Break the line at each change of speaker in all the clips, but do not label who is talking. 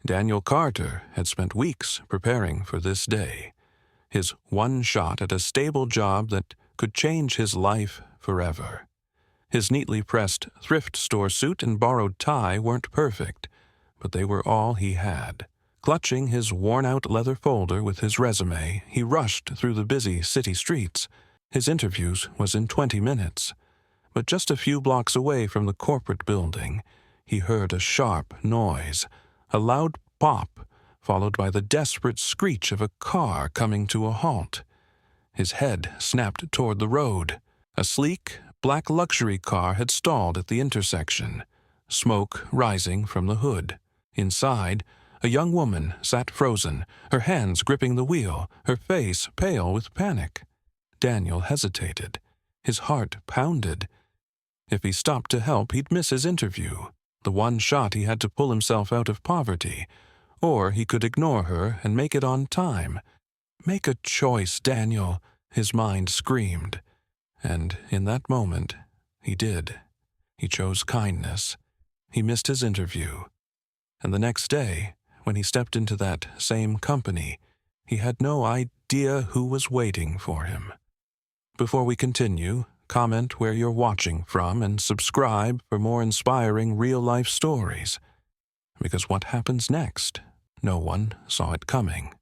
Daniel Carter had spent weeks preparing for this day, his one shot at a stable job that could change his life forever. His neatly pressed thrift store suit and borrowed tie weren't perfect, but they were all he had. Clutching his worn-out leather folder with his resume, he rushed through the busy city streets. His interview was in 20 minutes. But just a few blocks away from the corporate building, he heard a sharp noise, a loud pop, followed by the desperate screech of a car coming to a halt. His head snapped toward the road. A sleek, black luxury car had stalled at the intersection, smoke rising from the hood. Inside, a young woman sat frozen, her hands gripping the wheel, her face pale with panic. Daniel hesitated. His heart pounded. If he stopped to help, he'd miss his interview, the one shot he had to pull himself out of poverty. Or he could ignore her and make it on time. "Make a choice, Daniel," his mind screamed. And in that moment, he did. He chose kindness. He missed his interview. And the next day, when he stepped into that same company, he had no idea who was waiting for him. Before we continue, comment where you're watching from and subscribe for more inspiring real-life stories. Because what happens next, no one saw it coming.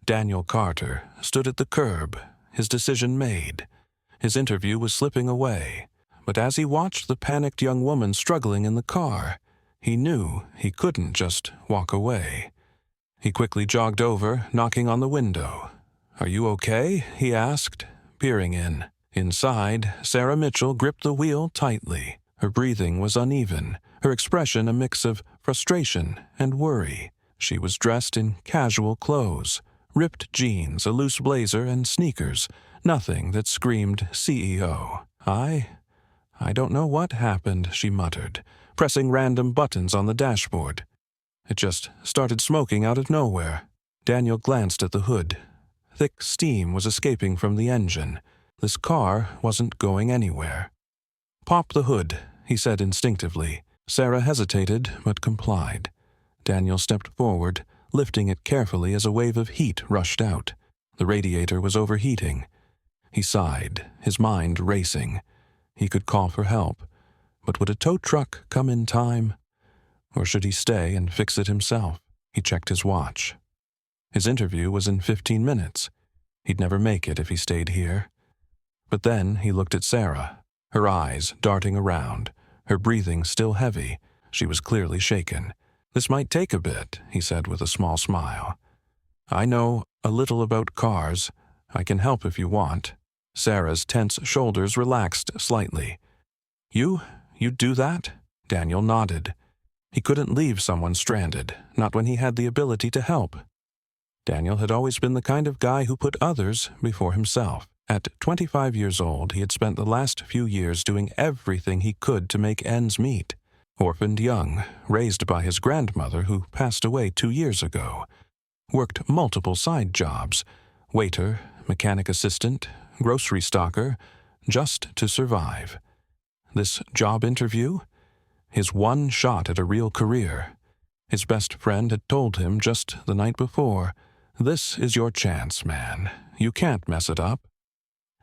Daniel Carter stood at the curb, his decision made. His interview was slipping away, but as he watched the panicked young woman struggling in the car, he knew he couldn't just walk away. He quickly jogged over, knocking on the window. "Are you okay?" he asked, peering in. Inside, Sarah Mitchell gripped the wheel tightly. Her breathing was uneven, her expression a mix of frustration and worry. She was dressed in casual clothes, ripped jeans, a loose blazer, and sneakers, nothing that screamed CEO. I don't know what happened," she muttered, pressing random buttons on the dashboard. "It just started smoking out of nowhere." Daniel glanced at the hood. Thick steam was escaping from the engine. This car wasn't going anywhere. "Pop the hood," he said instinctively. Sarah hesitated but complied. Daniel stepped forward, lifting it carefully as a wave of heat rushed out. The radiator was overheating. He sighed, his mind racing. He could call for help, but would a tow truck come in time? Or should he stay and fix it himself? He checked his watch. His interview was in 15 minutes. He'd never make it if he stayed here. But then he looked at Sarah, her eyes darting around, her breathing still heavy. She was clearly shaken. "This might take a bit," he said with a small smile. "I know a little about cars. I can help if you want." Sarah's tense shoulders relaxed slightly. You'd do that?" Daniel nodded. He couldn't leave someone stranded, not when he had the ability to help. Daniel had always been the kind of guy who put others before himself. At 25 years old, he had spent the last few years doing everything he could to make ends meet. Orphaned young, raised by his grandmother who passed away 2 years ago. Worked multiple side jobs, waiter, mechanic assistant, grocery stocker, just to survive. This job interview? His one shot at a real career. His best friend had told him just the night before, "This is your chance, man. You can't mess it up."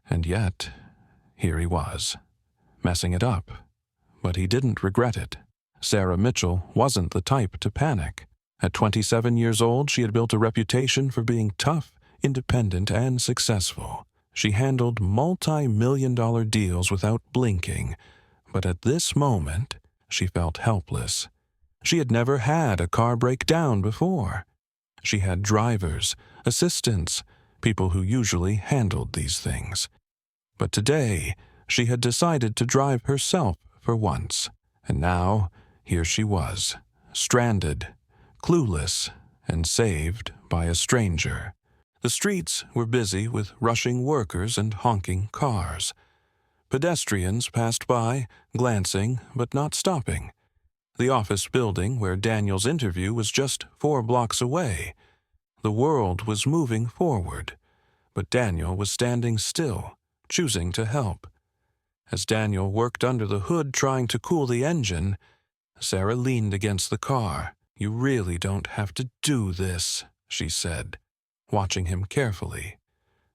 And yet, here he was, messing it up. But he didn't regret it. Sarah Mitchell wasn't the type to panic. At 27 years old, she had built a reputation for being tough, independent, and successful. She handled multi-million-dollar deals without blinking, but at this moment, she felt helpless. She had never had a car break down before. She had drivers, assistants, people who usually handled these things. But today, she had decided to drive herself for once. And now, here she was, stranded, clueless, and saved by a stranger. The streets were busy with rushing workers and honking cars. Pedestrians passed by, glancing but not stopping. The office building where Daniel's interview was just 4 blocks away. The world was moving forward, but Daniel was standing still, choosing to help. As Daniel worked under the hood trying to cool the engine, Sarah leaned against the car, "You really don't have to do this," she said, watching him carefully.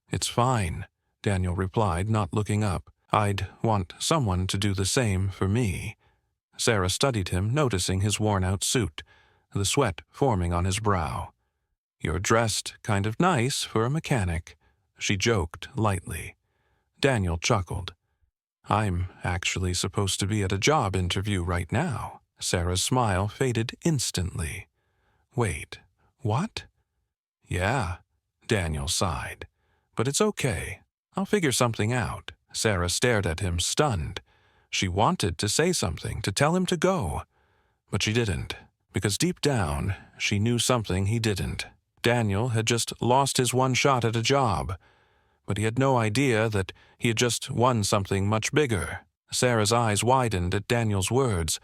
"It's fine," Daniel replied, not looking up. "I'd want someone to do the same for me." Sarah studied him, noticing his worn-out suit, the sweat forming on his brow. "You're dressed kind of nice for a mechanic," she joked lightly. Daniel chuckled. "I'm actually supposed to be at a job interview right now." Sarah's smile faded instantly. "Wait, what?" "Yeah," Daniel sighed. "But it's okay. I'll figure something out." Sarah stared at him, stunned. She wanted to say something, to tell him to go. But she didn't, because deep down, she knew something he didn't. Daniel had just lost his one shot at a job, but he had no idea that he had just won something much bigger. Sarah's eyes widened at Daniel's words.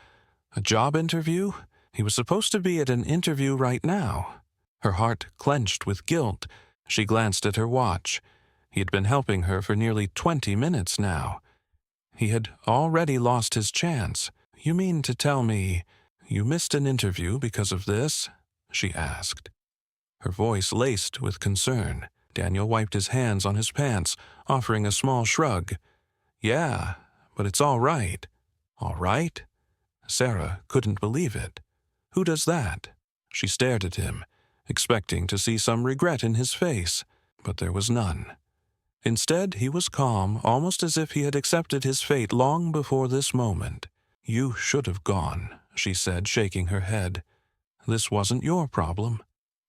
A job interview? He was supposed to be at an interview right now. Her heart clenched with guilt. She glanced at her watch. He had been helping her for nearly 20 minutes now. He had already lost his chance. "You mean to tell me you missed an interview because of this?" she asked. Her voice laced with concern. Daniel wiped his hands on his pants, offering a small shrug. "Yeah, but it's all right." "All right?" Sarah couldn't believe it. "Who does that?" She stared at him, expecting to see some regret in his face, but there was none. Instead, he was calm, almost as if he had accepted his fate long before this moment. "You should have gone," she said, shaking her head. "This wasn't your problem."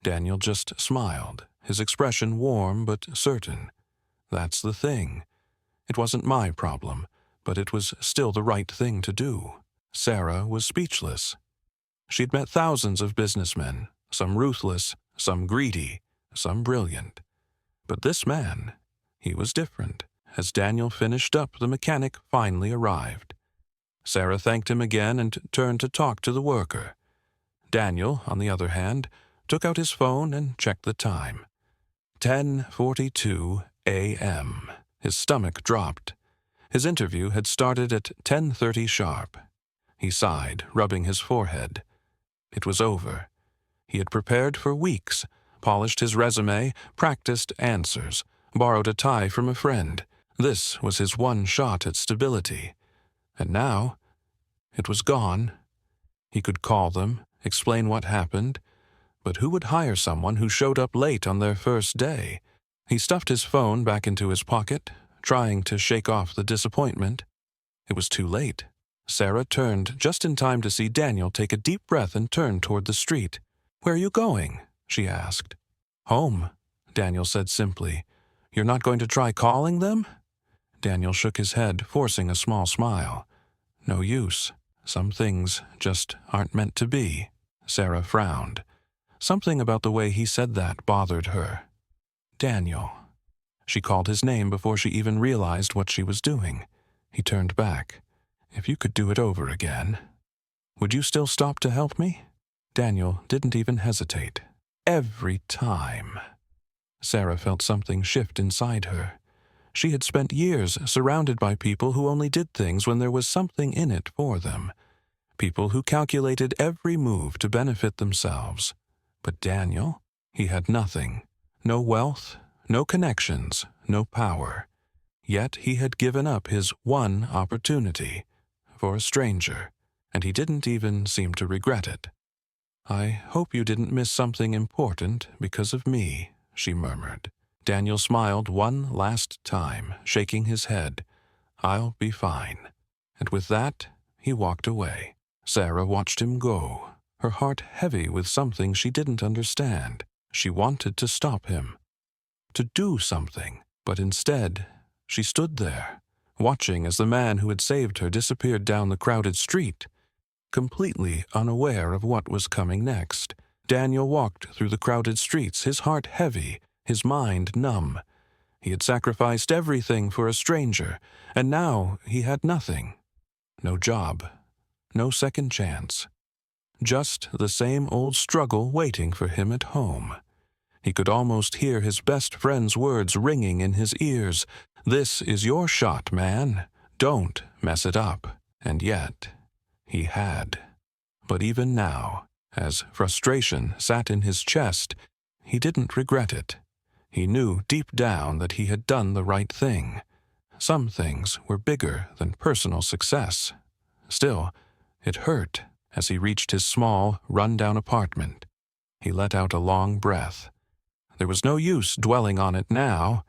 Daniel just smiled, his expression warm but certain. "That's the thing. It wasn't my problem, but it was still the right thing to do." Sarah was speechless. She'd met thousands of businessmen, some ruthless, some greedy, some brilliant. But this man, he was different. As Daniel finished up, the mechanic finally arrived. Sarah thanked him again and turned to talk to the worker. Daniel, on the other hand, took out his phone and checked the time. 10:42 a.m. His stomach dropped. His interview had started at 10:30 sharp. He sighed, rubbing his forehead. It was over. He had prepared for weeks, polished his resume, practiced answers, borrowed a tie from a friend. This was his one shot at stability. And now, it was gone. He could call them, explain what happened, but who would hire someone who showed up late on their first day? He stuffed his phone back into his pocket, trying to shake off the disappointment. It was too late. Sarah turned just in time to see Daniel take a deep breath and turn toward the street. "Where are you going?" she asked. "Home," Daniel said simply. "You're not going to try calling them?" Daniel shook his head, forcing a small smile. "No use. Some things just aren't meant to be." Sarah frowned. Something about the way he said that bothered her. "Daniel." She called his name before she even realized what she was doing. He turned back. "If you could do it over again, would you still stop to help me?" Daniel didn't even hesitate. "Every time." Sarah felt something shift inside her. She had spent years surrounded by people who only did things when there was something in it for them. People who calculated every move to benefit themselves. But Daniel, he had nothing. No wealth, no connections, no power. Yet he had given up his one opportunity for a stranger, and he didn't even seem to regret it. "I hope you didn't miss something important because of me," she murmured. Daniel smiled one last time, shaking his head. "I'll be fine." And with that, he walked away. Sarah watched him go, her heart heavy with something she didn't understand. She wanted to stop him, to do something, but instead, she stood there, watching as the man who had saved her disappeared down the crowded street, completely unaware of what was coming next. Daniel walked through the crowded streets, his heart heavy, his mind numb. He had sacrificed everything for a stranger, and now he had nothing. No job, no second chance. Just the same old struggle waiting for him at home. He could almost hear his best friend's words ringing in his ears. "This is your shot, man. Don't mess it up." And yet, he had. But even now, As frustration sat in his chest, he didn't regret it. He knew deep down that he had done the right thing. Some things were bigger than personal success. Still, it hurt as he reached his small, run-down apartment. He let out a long breath. There was no use dwelling on it now.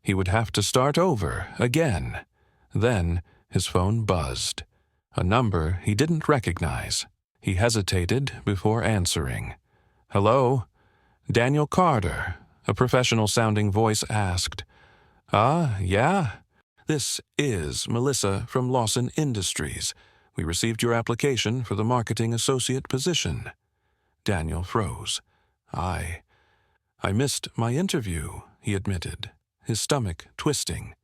He would have to start over again. Then his phone buzzed. A number he didn't recognize. He hesitated before answering. "Hello?" "Daniel Carter," a professional-sounding voice asked. Yeah? This is Melissa from Lawson Industries. We received your application for the marketing associate position." Daniel froze. I missed my interview," he admitted, his stomach twisting.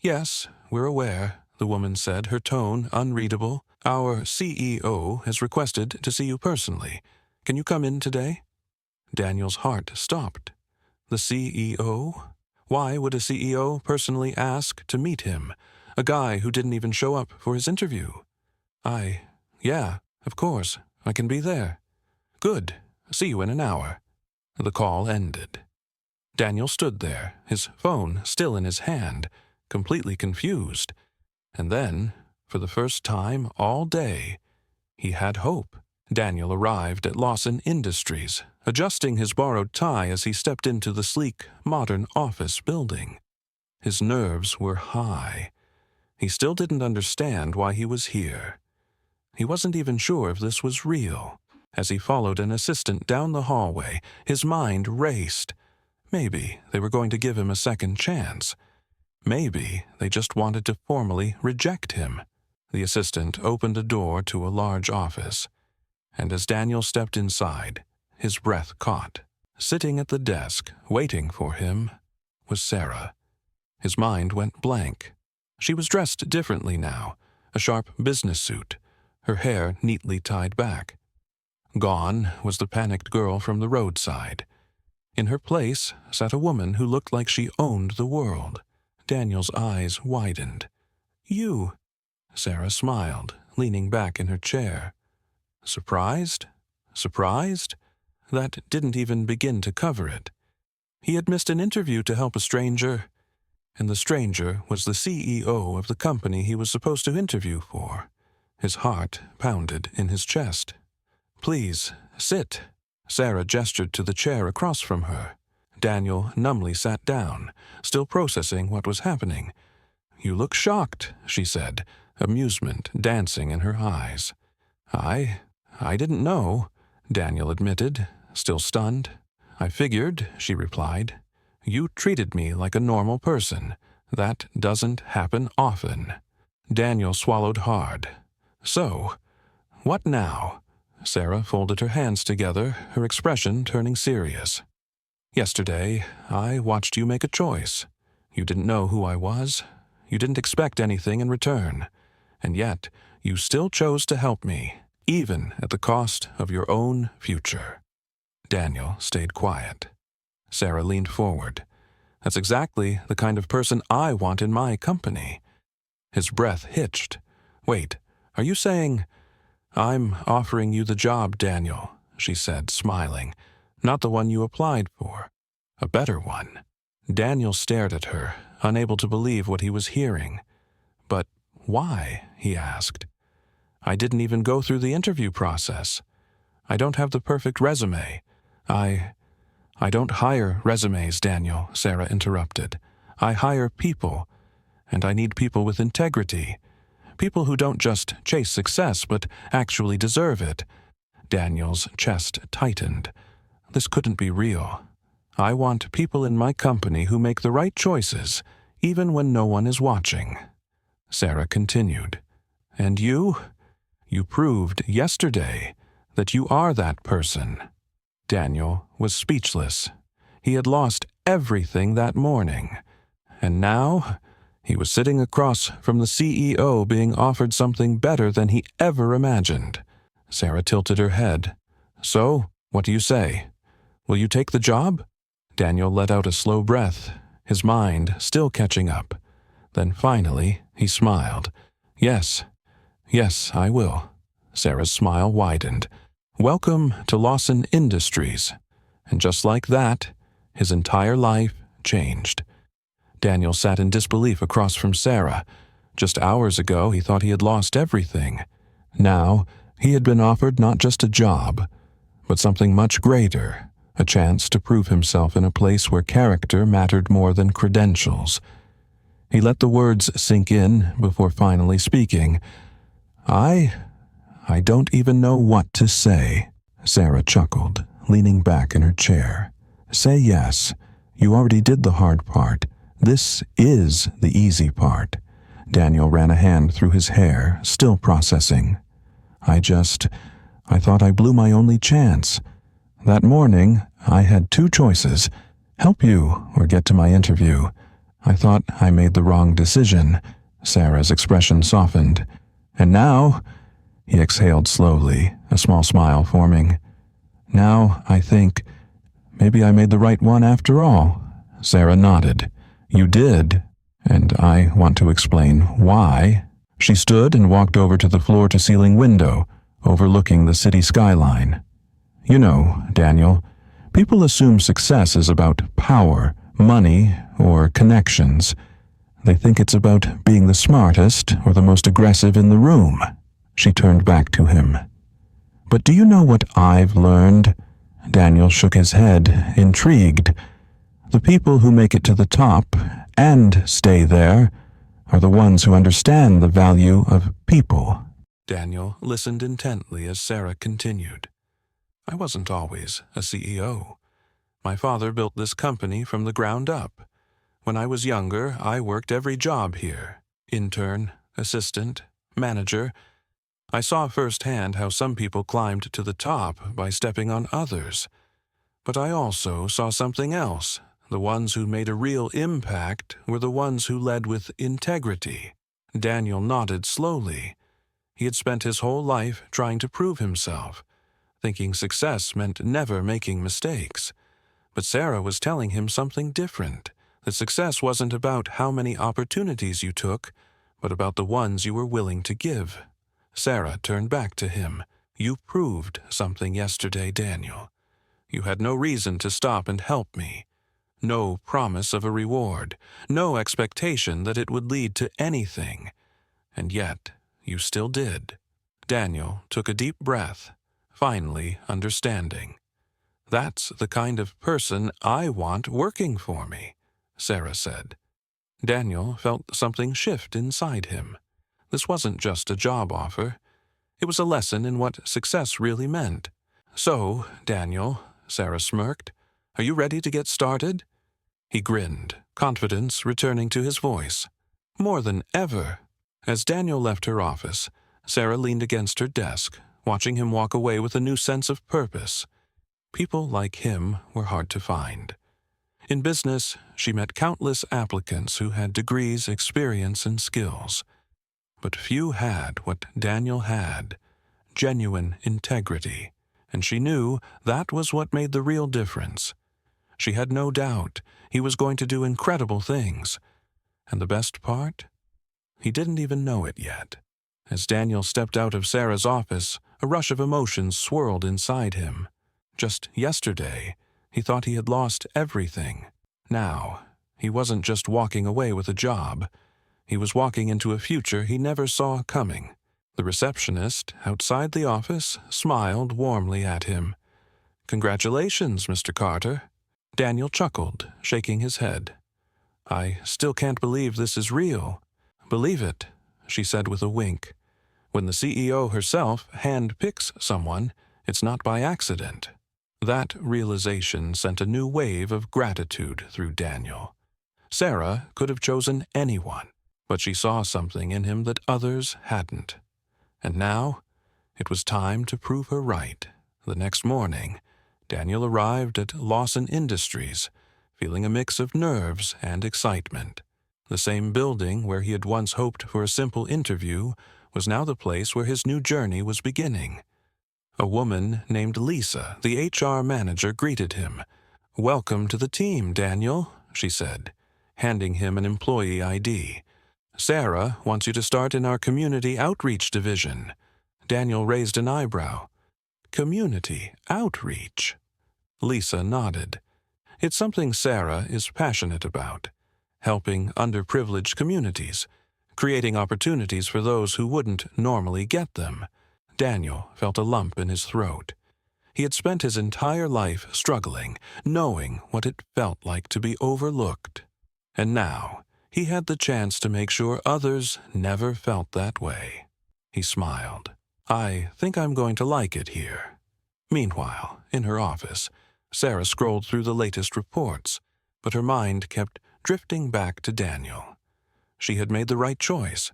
"Yes, we're aware," the woman said, her tone unreadable. "Our CEO has requested to see you personally. Can you come in today?" Daniel's heart stopped. The CEO? Why would a CEO personally ask to meet him, a guy who didn't even show up for his interview? Yeah, of course, I can be there." "Good. See you in an hour." The call ended. Daniel stood there, his phone still in his hand, completely confused. And then, for the first time all day, he had hope. Daniel arrived at Lawson Industries, adjusting his borrowed tie as he stepped into the sleek, modern office building. His nerves were high. He still didn't understand why he was here. He wasn't even sure if this was real. As he followed an assistant down the hallway, his mind raced. Maybe they were going to give him a second chance. Maybe they just wanted to formally reject him. The assistant opened a door to a large office, and as Daniel stepped inside, his breath caught. Sitting at the desk, waiting for him, was Sarah. His mind went blank. She was dressed differently now, a sharp business suit, her hair neatly tied back. Gone was the panicked girl from the roadside. In her place sat a woman who looked like she owned the world. Daniel's eyes widened. "You?" Sarah smiled, leaning back in her chair. Surprised? Surprised? That didn't even begin to cover it. He had missed an interview to help a stranger, and the stranger was the CEO of the company he was supposed to interview for. His heart pounded in his chest. "Please, sit." Sarah gestured to the chair across from her. Daniel numbly sat down, still processing what was happening. "You look shocked," she said, amusement dancing in her eyes. I didn't know," Daniel admitted, still stunned. "I figured," she replied. "You treated me like a normal person. That doesn't happen often." Daniel swallowed hard. "So, what now?" Sarah folded her hands together, her expression turning serious. "Yesterday, I watched you make a choice. You didn't know who I was. You didn't expect anything in return. And yet, you still chose to help me, even at the cost of your own future." Daniel stayed quiet. Sarah leaned forward. "That's exactly the kind of person I want in my company." His breath hitched. "Wait, are you saying—" "I'm offering you the job, Daniel," she said, smiling. "Not the one you applied for. A better one." Daniel stared at her, unable to believe what he was hearing. "But why?" he asked. "I didn't even go through the interview process. I don't have the perfect resume. I don't hire resumes, Daniel," Sarah interrupted. "I hire people, and I need people with integrity. People who don't just chase success, but actually deserve it." Daniel's chest tightened. This couldn't be real. "I want people in my company who make the right choices, even when no one is watching." Sarah continued. "And you? You proved yesterday that you are that person." Daniel was speechless. He had lost everything that morning. And now he was sitting across from the CEO being offered something better than he ever imagined. Sarah tilted her head. "So, what do you say? Will you take the job?" Daniel let out a slow breath, his mind still catching up. Then finally, he smiled. Yes, I will." Sarah's smile widened. "Welcome to Lawson Industries." And just like that, his entire life changed. Daniel sat in disbelief across from Sarah. Just hours ago, he thought he had lost everything. Now, he had been offered not just a job, but something much greater, a chance to prove himself in a place where character mattered more than credentials. He let the words sink in before finally speaking. I don't even know what to say," Sarah chuckled, leaning back in her chair. "Say yes. You already did the hard part. This is the easy part." Daniel ran a hand through his hair, still processing. I thought I blew my only chance. That morning, I had two choices: help you or get to my interview. I thought I made the wrong decision." Sarah's expression softened. "And now," he exhaled slowly, a small smile forming. "Now I think maybe I made the right one after all." Sarah nodded. "You did, and I want to explain why." She stood and walked over to the floor-to-ceiling window, overlooking the city skyline. "You know, Daniel, people assume success is about power, money, or connections. They think it's about being the smartest or the most aggressive in the room." She turned back to him. "But do you know what I've learned?" Daniel shook his head, intrigued. "The people who make it to the top and stay there are the ones who understand the value of people." Daniel listened intently as Sarah continued. "I wasn't always a CEO. My father built this company from the ground up. When I was younger, I worked every job here: intern, assistant, manager. I saw firsthand how some people climbed to the top by stepping on others. But I also saw something else. The ones who made a real impact were the ones who led with integrity." Daniel nodded slowly. He had spent his whole life trying to prove himself, thinking success meant never making mistakes. But Sarah was telling him something different, that success wasn't about how many opportunities you took, but about the ones you were willing to give. Sarah turned back to him. "You proved something yesterday, Daniel. You had no reason to stop and help me. No promise of a reward, no expectation that it would lead to anything. And yet, you still did." Daniel took a deep breath, finally understanding. "That's the kind of person I want working for me," Sarah said. Daniel felt something shift inside him. This wasn't just a job offer. It was a lesson in what success really meant. "So, Daniel," Sarah smirked, "are you ready to get started?" He grinned, confidence returning to his voice. "More than ever." As Daniel left her office, Sarah leaned against her desk, watching him walk away with a new sense of purpose. People like him were hard to find. In business, she met countless applicants who had degrees, experience, and skills. But few had what Daniel had: genuine integrity. And she knew that was what made the real difference. She had no doubt he was going to do incredible things. And the best part? He didn't even know it yet. As Daniel stepped out of Sarah's office, a rush of emotions swirled inside him. Just yesterday, he thought he had lost everything. Now, he wasn't just walking away with a job. He was walking into a future he never saw coming. The receptionist outside the office smiled warmly at him. "Congratulations, Mr. Carter." Daniel chuckled, shaking his head. "I still can't believe this is real." "Believe it," she said with a wink. "When the CEO herself hand-picks someone, it's not by accident." That realization sent a new wave of gratitude through Daniel. Sarah could have chosen anyone, but she saw something in him that others hadn't. And now, it was time to prove her right. The next morning, Daniel arrived at Lawson Industries, feeling a mix of nerves and excitement. The same building where he had once hoped for a simple interview was now the place where his new journey was beginning. A woman named Lisa, the HR manager, greeted him. "Welcome to the team, Daniel," she said, handing him an employee ID. "Sarah wants you to start in our community outreach division." Daniel raised an eyebrow. Community outreach. Lisa nodded. It's something Sarah is passionate about, helping underprivileged communities, creating opportunities for those who wouldn't normally get them. Daniel felt a lump in his throat. He had spent his entire life struggling, knowing what it felt like to be overlooked. And now, he had the chance to make sure others never felt that way. He smiled. I think I'm going to like it here. Meanwhile, in her office, Sarah scrolled through the latest reports, but her mind kept drifting back to Daniel. She had made the right choice.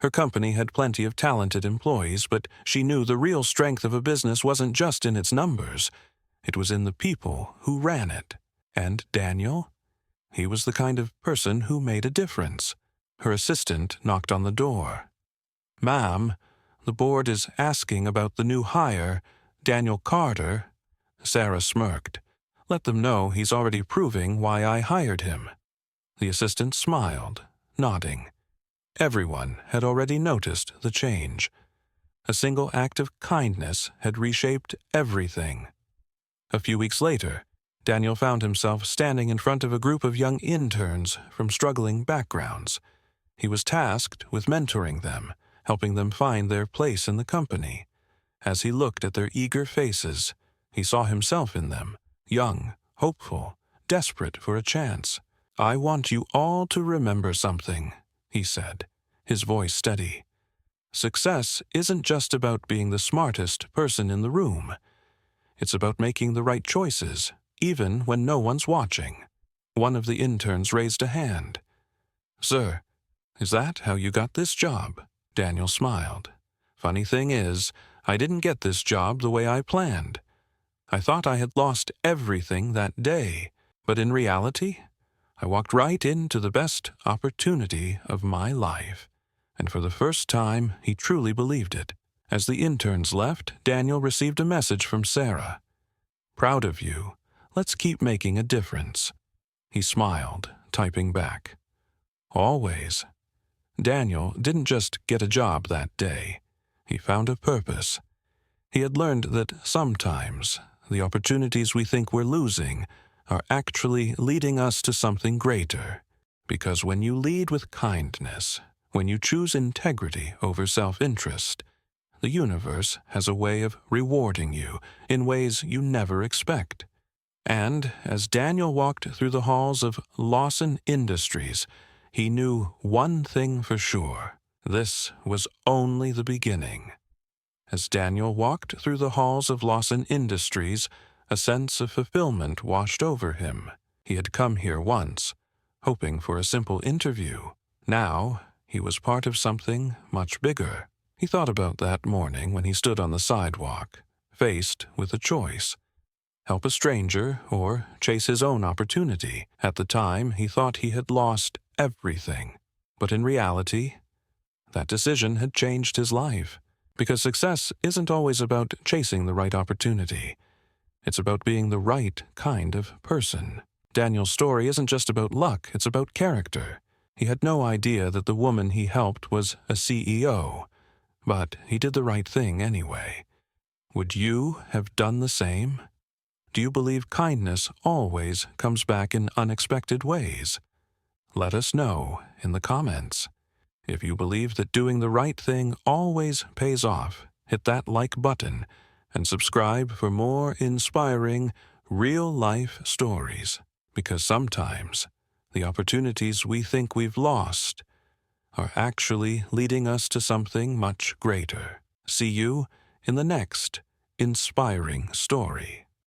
Her company had plenty of talented employees, but she knew the real strength of a business wasn't just in its numbers. It was in the people who ran it. And Daniel? He was the kind of person who made a difference. Her assistant knocked on the door. Ma'am, the board is asking about the new hire, Daniel Carter. Sarah smirked. Let them know he's already proving why I hired him. The assistant smiled, nodding. Everyone had already noticed the change. A single act of kindness had reshaped everything. A few weeks later, Daniel found himself standing in front of a group of young interns from struggling backgrounds. He was tasked with mentoring them, helping them find their place in the company. As he looked at their eager faces, he saw himself in them, young, hopeful, desperate for a chance. I want you all to remember something, he said, his voice steady. Success isn't just about being the smartest person in the room. It's about making the right choices, even when no one's watching. One of the interns raised a hand. Sir, is that how you got this job? Daniel smiled. Funny thing is, I didn't get this job the way I planned. I thought I had lost everything that day, but in reality, I walked right into the best opportunity of my life. And for the first time, he truly believed it. As the interns left, Daniel received a message from Sarah. Proud of you. Let's keep making a difference. He smiled, typing back. Always. Daniel didn't just get a job that day. He found a purpose. He had learned that sometimes the opportunities we think we're losing are actually leading us to something greater. Because when you lead with kindness, when you choose integrity over self-interest, the universe has a way of rewarding you in ways you never expect. And as Daniel walked through the halls of Lawson Industries, he knew one thing for sure. This was only the beginning. As Daniel walked through the halls of Lawson Industries, a sense of fulfillment washed over him. He had come here once, hoping for a simple interview. Now, he was part of something much bigger. He thought about that morning when he stood on the sidewalk, faced with a choice. Help a stranger or chase his own opportunity. At the time, he thought he had lost everything. But in reality, that decision had changed his life. Because success isn't always about chasing the right opportunity. It's about being the right kind of person. Daniel's story isn't just about luck, it's about character. He had no idea that the woman he helped was a CEO, but he did the right thing anyway. Would you have done the same? Do you believe kindness always comes back in unexpected ways? Let us know in the comments. If you believe that doing the right thing always pays off, hit that like button and subscribe for more inspiring, real-life stories. Because sometimes the opportunities we think we've lost are actually leading us to something much greater. See you in the next inspiring story.